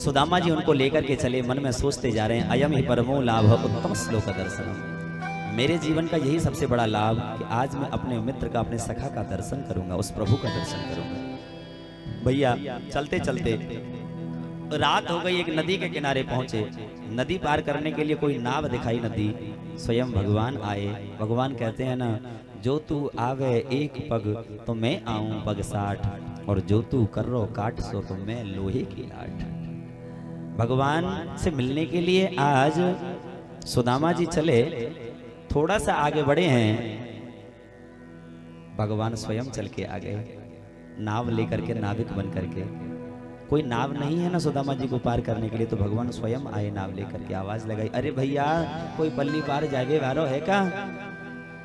सुदामा जी उनको लेकर के चले, मन में सोचते जा रहे हैं, अयम ही परमो लाभ उत्तम श्लोक दर्शनम। मेरे जीवन का यही सबसे बड़ा लाभ कि आज मैं अपने मित्र का, अपने सखा का दर्शन करूंगा, उस प्रभु का दर्शन करूंगा। भैया चलते चलते रात हो गई, एक नदी के किनारे पहुंचे। नदी पार करने के लिए कोई नाव दिखाई न दी। स्वयं भगवान आए। भगवान कहते हैं ना, जो तू आवे एक पग तो मैं आऊं पग 60, और जो तू कर्रो काट सो तो मैं लोहे की लाट। भगवान से मिलने के लिए आज सुदामा जी चले, थोड़ा सा आगे बढ़े हैं, भगवान स्वयं चल के आ गए, नाव लेकर के, नाविक बन करके। कोई नाव नहीं है ना सुदामा जी को पार करने के लिए, तो भगवान स्वयं आए नाव लेकर के। आवाज लगाई, अरे भैया कोई पल्ली पार जागे वारो है का?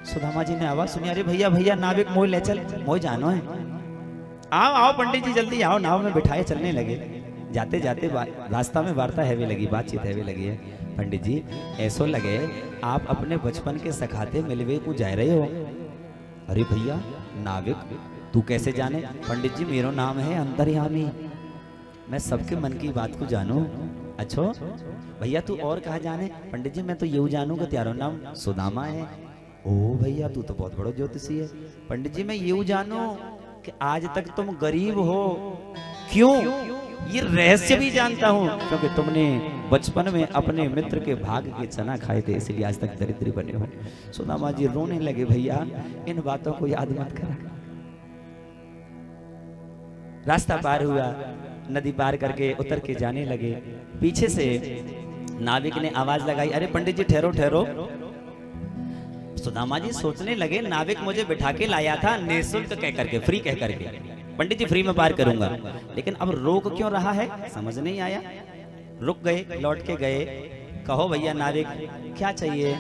सुदामा जी ने आवाज सुनी, अरे भैया भैया नाविक मोह ले चल, मोह जानो है, आओ आओ पंडित जी जल्दी आओ। नाव में बिठाए चलने लगे। जाते जाते रास्ता में वार्ता हैवी लगी, बातचीत हैवी लगी है। पंडित जी ऐसो लगे आप अपने बचपन के सखाते मिलवे को जा रहे हो। अरे भैया नाविक तू कैसे जाने? पंडित जी मेरा नाम है अंतर्यामी, मैं सबके मन की बात को जानू। अच्छो भैया तू और कहा जाने? पंडित जी मैं तो यूं जानू कि त्यारो नाम सुदामा है। ओ भैया तू तो बहुत बड़ा ज्योतिषी है। पंडित जी मैं यूं जानू कि आज तक तुम गरीब हो। क्यों? ये रहस्य भी जानता हूं, क्योंकि तुमने बचपन में अपने मित्र के भाग के चना खाए थे, इसलिए आज तक दरिद्री बने हो। सुदामा जी रोने लगे, भैया इन बातों को याद मत करा। रास्ता पार हुआ, नदी पार करके उतर के जाने लगे। पीछे से नाविक ने आवाज लगाई, अरे पंडित जी ठहरो ठहरो। सुदामा जी सोचने लगे, नाविक मुझे बिठा के लाया था निःशुल्क कह करके, फ्री कह करके, पंडित जी फ्री में पार करूंगा, लेकिन अब रोक क्यों रहा है समझ नहीं आया। रुक गए, लौट के गए। कहो भैया नाविक क्या चाहिए,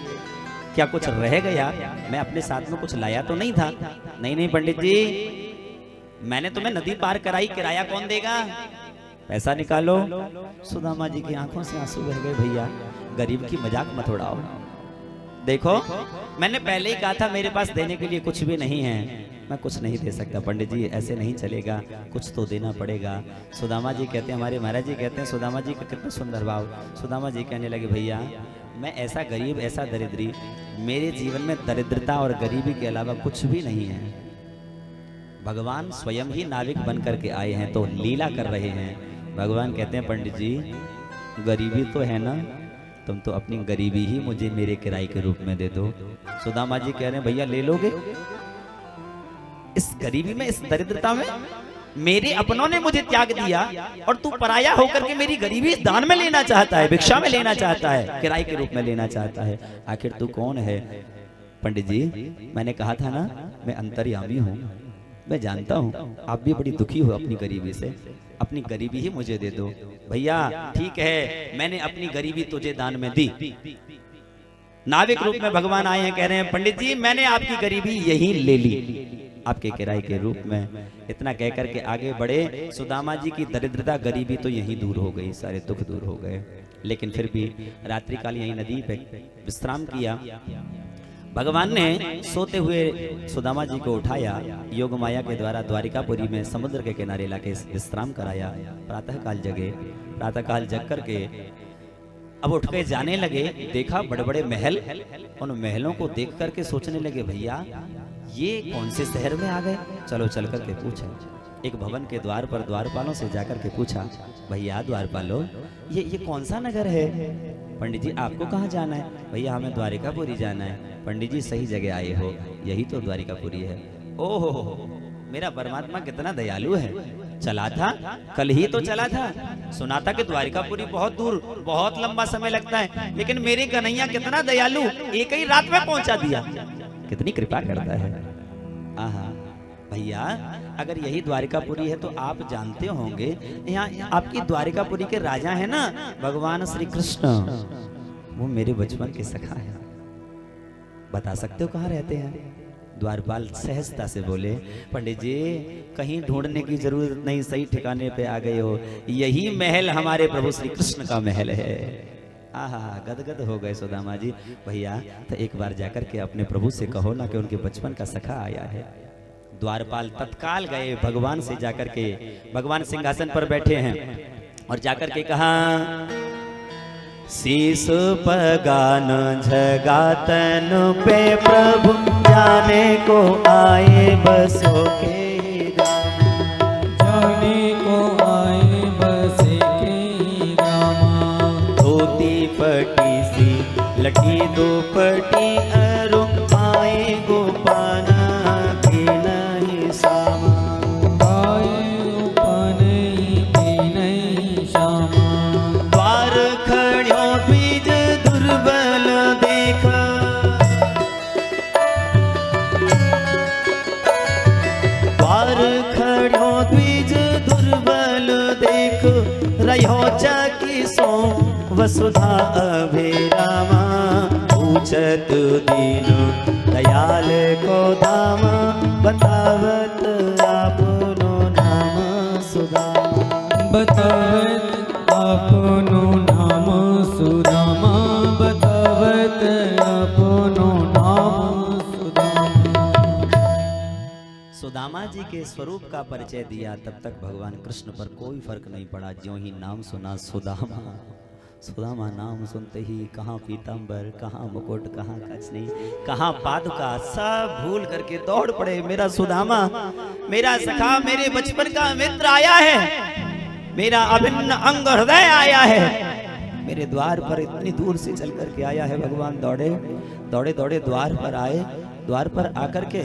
क्या कुछ रह गया? मैं अपने साथ में कुछ लाया तो नहीं था। नहीं नहीं पंडित जी मैंने तुम्हें नदी पार कराई, किराया कौन देगा? पैसा निकालो। सुदामा जी की आंखों से आंसू बह गए, भैया गरीब की मजाक मत उड़ाओ। देखो मैंने पहले ही कहा था मेरे पास देने के लिए कुछ भी नहीं है, मैं कुछ नहीं दे सकता। पंडित जी ऐसे नहीं चलेगा, कुछ तो देना पड़ेगा। सुदामा जी कहते हैं, हमारे महाराज जी कहते हैं, सुदामा जी का कितना सुंदर भाव। सुदामा जी कहने लगे, भैया मैं ऐसा गरीब, ऐसा दरिद्री, मेरे जीवन में दरिद्रता और गरीबी के अलावा कुछ भी नहीं है। भगवान स्वयं ही नाविक बन करके आए हैं तो लीला कर रहे हैं। भगवान कहते हैं, पंडित जी गरीबी तो है ना, तुम तो अपनी गरीबी ही मुझे मेरे किराए के रूप में दे दो। सुदामा जी कह रहे हैं, भैया ले लोगे? इस गरीबी में, इस दरिद्रता में मेरे अपनों ने मुझे त्याग दिया, और तू पराया होकर के मेरी गरीबी दान में लेना चाहता है, भिक्षा में लेना चाहता है, किराए के रूप में लेना चाहता है। आखिर तू कौन है? पंडित जी मैंने कहा था ना मैं अंतर्यामी हूँ, मैं जानता हूँ आप भी बड़ी दुखी हो अपनी गरीबी से, अपनी गरीबी ही मुझे दे दो। भैया ठीक है मैंने अपनी गरीबी तुझे दान में दी। नाविक रूप में भगवान आए हैं, कह रहे हैं, पंडित जी मैंने आपकी गरीबी यही ले ली आपके किराए के रूप में। इतना कह करके आगे बढ़े। सुदामा जी की दरिद्रता, गरीबी तो यहीं दूर हो गई, सारे दुख दूर हो गए। लेकिन फिर भी रात्रि काल यहीं नदी पे विश्राम किया। भगवान ने सोते हुए सुदामा जी को उठाया, योग माया के द्वारा द्वारिकापुरी में समुद्र के किनारे लाके विश्राम कराया। प्रातः काल जगे, प्रातः काल जग करके अब उठ के जाने लगे। देखा बड़े बड़े महल, उन महलों को देख करके सोचने लगे, भैया ये कौन से शहर में आ गए? चलो चल करके पूछा। एक भवन के द्वार पर द्वारपालों से जाकर के पूछा, भैया द्वारपालों ये कौन सा नगर है? पंडित जी आपको कहाँ जाना है? भैया हमें द्वारिकापुरी जाना है। पंडित जी सही जगह आए हो, यही तो द्वारिकापुरी है। ओहो मेरा परमात्मा कितना दयालु है, चला था कल ही तो चला था, सुना था कि द्वारिकापुरी बहुत दूर, बहुत लंबा समय लगता है, लेकिन मेरे कन्हैया कितना दयालु, एक ही रात में पहुंचा दिया, कितनी कृपा करता है। आहा भैया अगर यही द्वारिकापुरी है तो आप जानते होंगे यहाँ आपकी द्वारिकापुरी के राजा है ना भगवान श्री कृष्ण, वो मेरे बचपन के सखा है, बता सकते हो कहाँ रहते हैं? द्वारपाल सहजता से बोले, पंडित जी कहीं ढूंढने की जरूरत नहीं, सही ठिकाने पे आ गए हो, यही महल हमारे प्रभु श्री कृष्ण का महल है। आहा गदगद हो गए सुदामा जी। भैया तो एक बार जाकर के अपने प्रभु से कहो ना कि उनके बचपन का सखा आया है। द्वारपाल तत्काल गए, भगवान से जाकर के, भगवान सिंहासन पर बैठे हैं, और जाकर के कहा, शीस पगान झगातन पे प्रभु जाने को आए बसो के जाने को आए बसे के रामा। धोती पटी सी लटी दोपटी अरु आए गोपाना के नहीं सामा। आए उपनई के नहीं श्यामा। द्वार खड़ो बीज दुर्बल देखा, द्वार खड़ो बीज दुर्बल देख रहो चकी सो वसुधा अभिरामा। पूछत दीन दयाल को दाम बतावत आपनो नाम सुदामा। बतावत आपनो नाम सुदामा। बतावत आपनो नाम सुदामा। सुदामा जी के स्वरूप का परिचय दिया, तब तक भगवान कृष्ण पर कोई फर्क नहीं पड़ा। ज्यों ही नाम सुना सुदामा, सुदामा नाम सुनते ही कहाँ पीतांबर, कहाँ मुकुट, कहाँ कचनी, कहाँ पादुका, सब भूल करके दौड़ पड़े। मेरा सुदामा, मेरा सखा, मेरे बचपन का मित्र आया है, मेरा अभिन्न अंग हृदय आया है, मेरे द्वार पर इतनी दूर से चल करके आया है। भगवान दौड़े दौड़े दौड़े द्वार पर आए। द्वार पर आकर के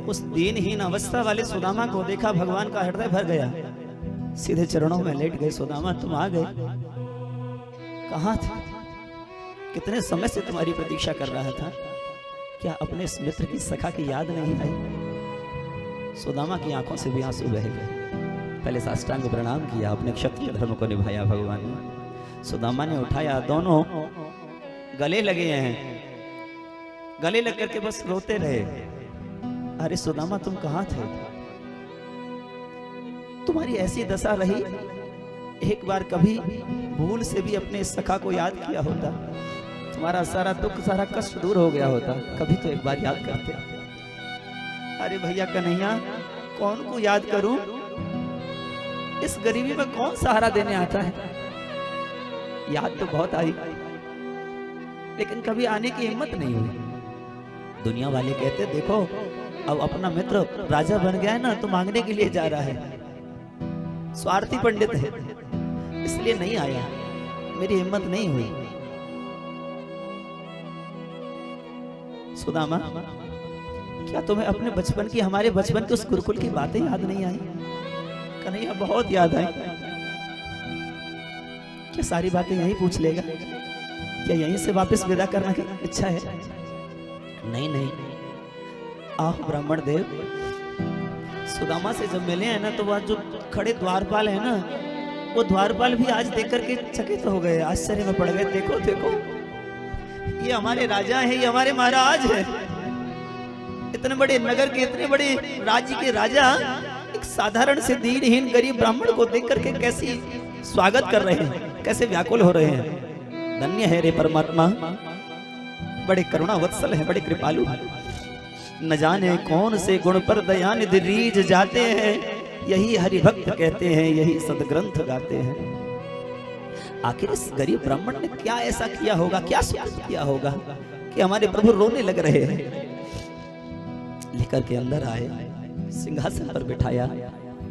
उस दीनहीन अवस्था वाले सुदामा को देखा, भगवान का हृदय भर गया। सीधे चरणों में लेट गए। सुदामा तुम आ गए, कहाँ थे? कितने समय से तुम्हारी प्रतीक्षा कर रहा था। क्या अपने इस मित्र की सखा की याद नहीं आई? सुदामा की आंखों से भी आंसू बह गए। पहले साष्टांग प्रणाम किया, अपने क्षत्रिय धर्म को निभाया भगवान ने। सुदामा ने उठाया, दोनों गले लगे हैं, गले लग करके बस रोते रहे। अरे सुदामा तुम कहाँ थे? तुम्हारी ऐसी दशा रही, एक बार कभी भूल से भी अपने सखा को याद किया होता, तुम्हारा सारा दुख सारा कष्ट दूर हो गया होता। कभी तो एक बार याद करते। अरे भैया कन्हैया, कौन को याद करूं? इस गरीबी में कौन सहारा देने आता है? याद तो बहुत आई, लेकिन कभी आने की हिम्मत नहीं हुई। दुनिया वाले कहते देखो अब अपना मित्र राजा बन गया है ना, तो मांगने के लिए जा रहा है। स्वार्थी पंडित है, इसलिए नहीं आया, मेरी हिम्मत नहीं हुई। सुदामा, क्या तुम्हें अपने बचपन की, हमारे बचपन के उस गुरुकुल की बातें याद नहीं आई? कन्हैया बहुत याद आई। क्या सारी बातें यहीं पूछ लेगा? क्या यहीं से वापस विदा करने की इच्छा है? नहीं नहीं, आप ब्राह्मण देव, सुदामा से जब मिले हैं ना, तो वह जो खड़े द्वारपाल है ना, वो द्वारपाल भी आज देख करके चकित हो गए, आश्चर्य में पड़ गए। देखो देखो, ये हमारे राजा है, ये हमारे महाराज है। इतने बड़े नगर के, इतने बड़े राज्य के राजा एक साधारण से दीनहीन गरीब ब्राह्मण को देख करके कैसी स्वागत कर रहे हैं, कैसे व्याकुल हो रहे हैं। धन्य है रे परमात्मा, बड़े करुणा वत्सल है, बड़े कृपालु है। न जाने कौन से गुण पर दयानिधि रीझ जाते हैं, यही हरि भक्त कहते हैं, यही सदग्रंथ गाते हैं। आखिर इस गरीब ब्राह्मण ने क्या ऐसा किया होगा, क्या सुकृत किया होगा कि हमारे प्रभु रोने लग रहे हैं? लेकर के अंदर आए, सिंहासन पर बिठाया।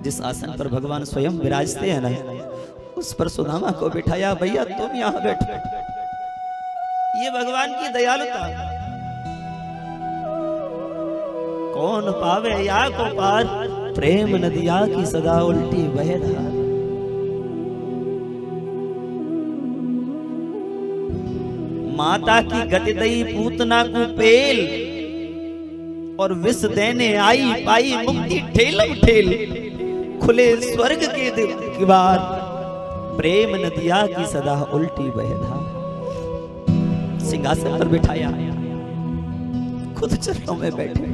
जिस आसन पर भगवान स्वयं विराजते हैं ना, उस पर सुदामा को बिठाया। भैया तुम यहाँ बैठो। ये भगवान की दयालुता। कौन पावे या को पार, प्रेम नदिया की सदा उल्टी बह धार। माता की गति दई पूतना को पेल, और विष देने आई पाई मुक्ति ठेलम ठेल। खुले स्वर्ग के द्वार, प्रेम नदिया की सदा उल्टी बह धार। सिंहासन पर बिठाया, खुद चरणों में बैठे,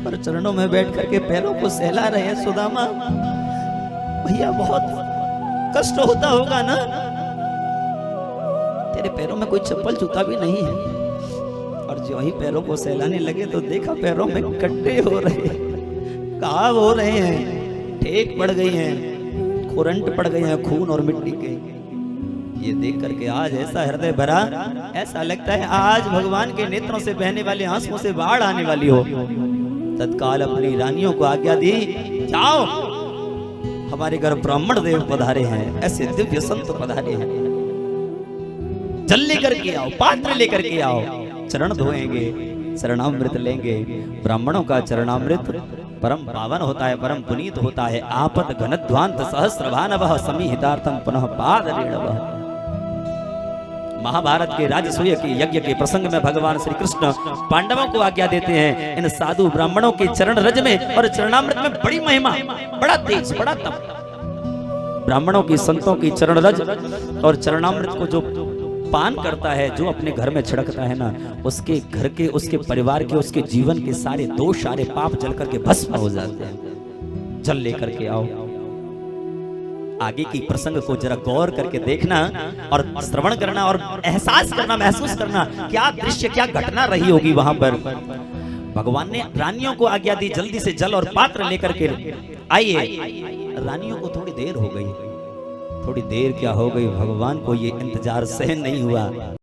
और चरणों में बैठ करके पैरों को सहला रहे हैं। सुदामा, भैया बहुत कष्ट होता होगा ना, तेरे पैरों में कोई चप्पल जूता भी नहीं है। और जो ही पैरों को सहलाने लगे तो देखा पैरों में कट्टे हो रहे हैं, घाव हो रहे हैं, ठेक पड़ गई हैं, करंट पड़ गए हैं खून और मिट्टी के। ये देख करके आज ऐसा हृदय भरा, ऐसा लगता है आज भगवान के नेत्रों से बहने वाले आंसुओं से बाढ़ आने वाली हो। तत्काल अपनी रानियों को आज्ञा दी, जाओ हमारे घर ब्राह्मण देव पधारे हैं, ऐसे दिव्य संत पधारे हैं, जल लेकर के आओ, पात्र लेकर के आओ, चरण धोएंगे, चरणामृत लेंगे। ब्राह्मणों का चरणामृत परम पावन होता है, परम पुनीत होता है। आपत घनध्वांत सहस्रभानवः समीहितार्थम पुनः पादरेणवः। महाभारत के राजसूय के यज्ञ के प्रसंग में भगवान श्री कृष्ण पांडवों को आज्ञा देते हैं, इन साधु ब्राह्मणों के चरण रज में और चरणामृत में बड़ी महिमा, बड़ा तेज, बड़ा तप। ब्राह्मणों की, संतों की चरण रज और चरणामृत को जो पान करता है, जो अपने घर में छिड़कता है ना, उसके घर के, उसके परिवार के, उसके जीवन के सारे दोष, सारे पाप जल करके भस्म हो जाते हैं। जल लेकर के आओ। आगे की प्रसंग को जरा गौर करके देखना और श्रवण करना और एहसास करना, महसूस करना, क्या दृश्य, क्या घटना रही होगी वहां पर। भगवान ने रानियों को आज्ञा दी, जल्दी से जल और पात्र लेकर के आइए। रानियों को थोड़ी देर हो गई, थोड़ी देर क्या हो गई, भगवान को ये इंतजार सहन नहीं हुआ।